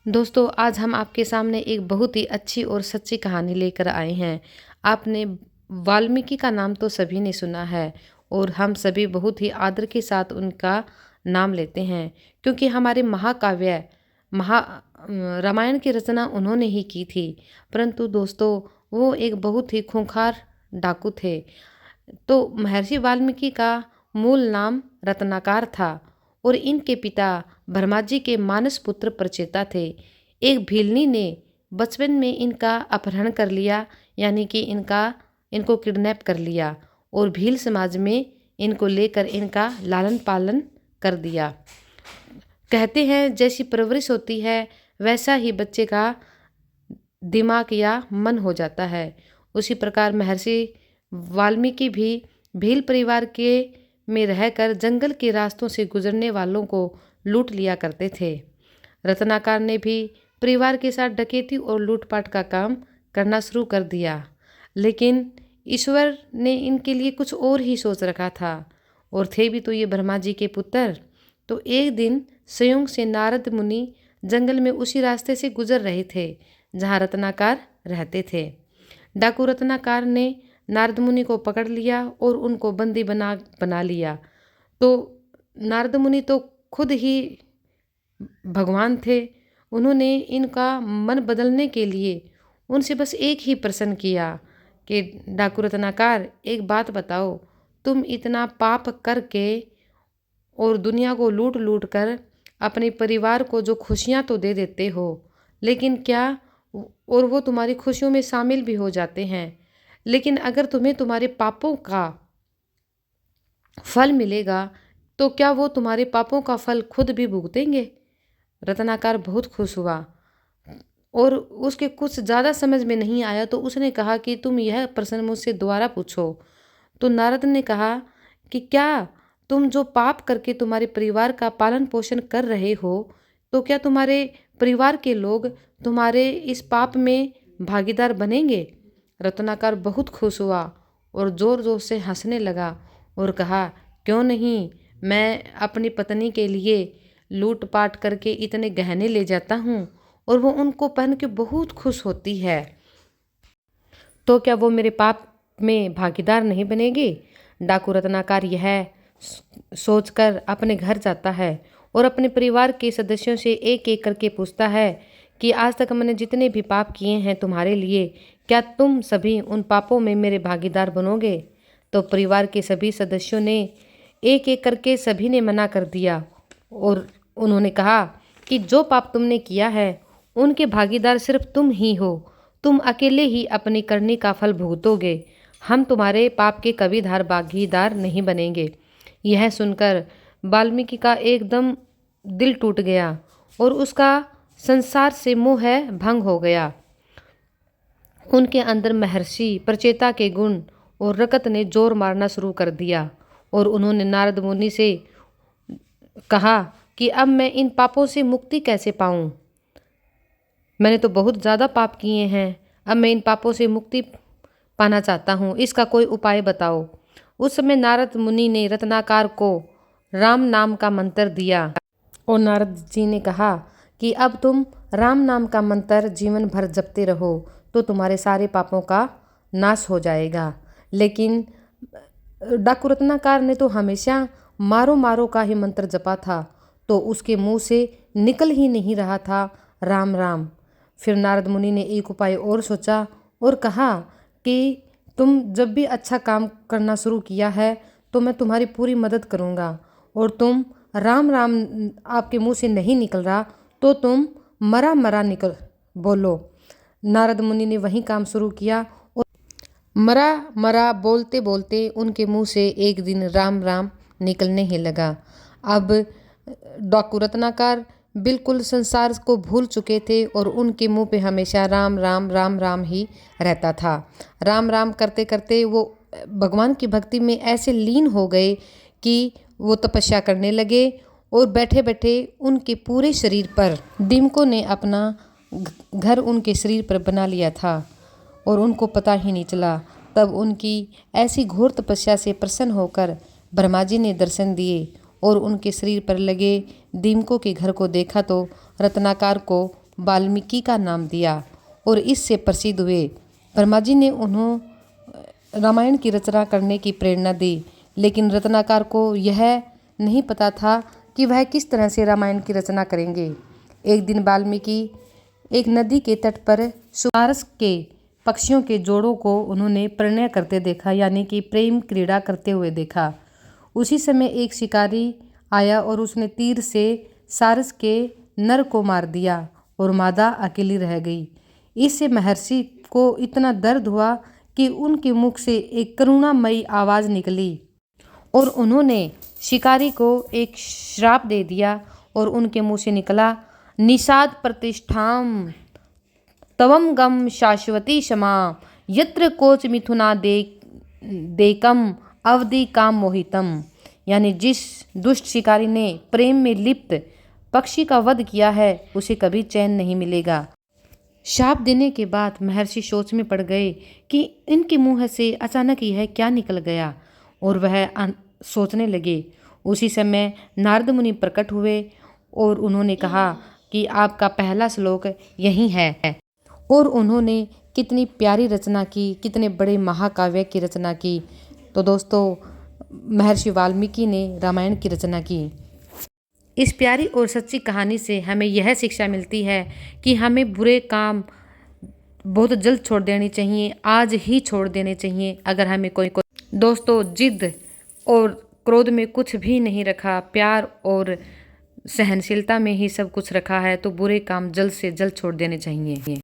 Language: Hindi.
दोस्तों, आज हम आपके सामने एक बहुत ही अच्छी और सच्ची कहानी लेकर आए हैं। आपने वाल्मीकि का नाम तो सभी ने सुना है और हम सभी बहुत ही आदर के साथ उनका नाम लेते हैं, क्योंकि हमारे महाकाव्य महा रामायण की रचना उन्होंने ही की थी। परंतु दोस्तों, वो एक बहुत ही खूंखार डाकू थे। तो महर्षि वाल्मीकि का मूल नाम रत्नाकर था और इनके पिता ब्रह्माजी के मानस पुत्र प्रचेता थे। एक भीलनी ने बचपन में इनका अपहरण कर लिया, यानी कि इनको किडनैप कर लिया और भील समाज में इनको लेकर इनका लालन पालन कर दिया। कहते हैं जैसी परवरिश होती है वैसा ही बच्चे का दिमाग या मन हो जाता है। उसी प्रकार महर्षि वाल्मीकि भी भील परिवार के में रहकर जंगल के रास्तों से गुजरने वालों को लूट लिया करते थे। रत्नाकर ने भी परिवार के साथ डकैती और लूटपाट का काम करना शुरू कर दिया, लेकिन ईश्वर ने इनके लिए कुछ और ही सोच रखा था और थे भी तो ये ब्रह्मा जी के पुत्र। तो एक दिन संयोग से नारद मुनि जंगल में उसी रास्ते से गुजर रहे थे जहाँ रत्नाकर रहते थे। डाकू रत्नाकर ने नारद मुनि को पकड़ लिया और उनको बंदी बना लिया। तो नारद मुनि तो खुद ही भगवान थे। उन्होंने इनका मन बदलने के लिए उनसे बस एक ही प्रश्न किया कि डाकू रत्नाकर, एक बात बताओ, तुम इतना पाप करके और दुनिया को लूट लूट कर अपने परिवार को जो खुशियां तो दे देते हो, लेकिन क्या और वो तुम्हारी खुशियों में शामिल भी हो जाते हैं, लेकिन अगर तुम्हें तुम्हारे पापों का फल मिलेगा तो क्या वो तुम्हारे पापों का फल खुद भी भुगतेंगे? रत्नाकर बहुत खुश हुआ और उसके कुछ ज़्यादा समझ में नहीं आया तो उसने कहा कि तुम यह प्रश्न मुझसे दोबारा पूछो। तो नारद ने कहा कि क्या तुम जो पाप करके तुम्हारे परिवार का पालन पोषण कर रहे हो, तो क्या तुम्हारे परिवार के लोग तुम्हारे इस पाप में भागीदार बनेंगे? रत्नाकर बहुत खुश हुआ और ज़ोर ज़ोर से हंसने लगा और कहा, क्यों नहीं, मैं अपनी पत्नी के लिए लूटपाट करके इतने गहने ले जाता हूँ और वो उनको पहन के बहुत खुश होती है, तो क्या वो मेरे पाप में भागीदार नहीं बनेगी? डाकू रत्नाकर यह सोचकर अपने घर जाता है और अपने परिवार के सदस्यों से एक एक करके पूछता है कि आज तक मैंने जितने भी पाप किए हैं तुम्हारे लिए, क्या तुम सभी उन पापों में मेरे भागीदार बनोगे? तो परिवार के सभी सदस्यों ने एक एक करके सभी ने मना कर दिया और उन्होंने कहा कि जो पाप तुमने किया है उनके भागीदार सिर्फ तुम ही हो। तुम अकेले ही अपनी करनी का फल भुगतोगे। हम तुम्हारे पाप के कभी भागीदार नहीं बनेंगे। यह सुनकर वाल्मीकि का एकदम दिल टूट गया और उसका संसार से मोह भंग हो गया। उनके अंदर महर्षि प्रचेता के गुण और रकत ने जोर मारना शुरू कर दिया और उन्होंने नारद मुनि से कहा कि अब मैं इन पापों से मुक्ति कैसे पाऊं? मैंने तो बहुत ज़्यादा पाप किए हैं, अब मैं इन पापों से मुक्ति पाना चाहता हूँ, इसका कोई उपाय बताओ। उस समय नारद मुनि ने रत्नाकर को राम नाम का मंत्र दिया और नारद जी ने कहा कि अब तुम राम नाम का मंत्र जीवन भर जपते रहो तो तुम्हारे सारे पापों का नाश हो जाएगा। लेकिन डाकू रत्नाकर ने तो हमेशा मारो मारो का ही मंत्र जपा था, तो उसके मुंह से निकल ही नहीं रहा था राम राम। फिर नारद मुनि ने एक उपाय और सोचा और कहा कि तुम जब भी अच्छा काम करना शुरू किया है तो मैं तुम्हारी पूरी मदद करूँगा, और तुम राम राम आपके मुंह से नहीं निकल रहा तो तुम मरा मरा निकल बोलो। नारद मुनि ने वही काम शुरू किया और मरा मरा बोलते बोलते उनके मुंह से एक दिन राम राम निकलने ही लगा। अब डाकू रत्नाकर बिल्कुल संसार को भूल चुके थे और उनके मुंह पे हमेशा राम राम राम राम ही रहता था। राम राम करते करते वो भगवान की भक्ति में ऐसे लीन हो गए कि वो तपस्या करने लगे और बैठे बैठे उनके पूरे शरीर पर दीमकों ने अपना घर उनके शरीर पर बना लिया था और उनको पता ही नहीं चला। तब उनकी ऐसी घोर तपस्या से प्रसन्न होकर ब्रह्मा जी ने दर्शन दिए और उनके शरीर पर लगे दीमकों के घर को देखा तो रत्नाकर को वाल्मीकि का नाम दिया और इससे प्रसिद्ध हुए। ब्रह्मा जी ने उन्हें रामायण की रचना करने की प्रेरणा दी, लेकिन रत्नाकर को यह नहीं पता था कि वह किस तरह से रामायण की रचना करेंगे। एक दिन वाल्मीकि एक नदी के तट पर सुपारस के पक्षियों के जोड़ों को उन्होंने प्रणय करते देखा, यानी कि प्रेम क्रीड़ा करते हुए देखा। उसी समय एक शिकारी आया और उसने तीर से सारस के नर को मार दिया और मादा अकेली रह गई। इससे महर्षि को इतना दर्द हुआ कि उनके मुख से एक करुणामयी आवाज़ निकली और उन्होंने शिकारी को एक श्राप दे दिया और उनके मुंह से निकला, निषाद प्रतिष्ठाम तवम गम शाश्वती क्षमा यत्र कोच मिथुना देकम अवधि काम मोहितम। यानी जिस दुष्ट शिकारी ने प्रेम में लिप्त पक्षी का वध किया है उसे कभी चैन नहीं मिलेगा। शाप देने के बाद महर्षि सोच में पड़ गए कि इनके मुंह से अचानक यह क्या निकल गया, और वह सोचने लगे। उसी समय नारद मुनि प्रकट हुए और उन्होंने कहा कि आपका पहला श्लोक यही है। और उन्होंने कितनी प्यारी रचना की, कितने बड़े महाकाव्य की रचना की। तो दोस्तों, महर्षि वाल्मीकि ने रामायण की रचना की। इस प्यारी और सच्ची कहानी से हमें यह शिक्षा मिलती है कि हमें बुरे काम बहुत जल्द छोड़ देनी चाहिए, आज ही छोड़ देने चाहिए। अगर हमें कोई दोस्तों जिद और क्रोध में कुछ भी नहीं रखा, प्यार और सहनशीलता में ही सब कुछ रखा है, तो बुरे काम जल्द से जल्द छोड़ देने चाहिए।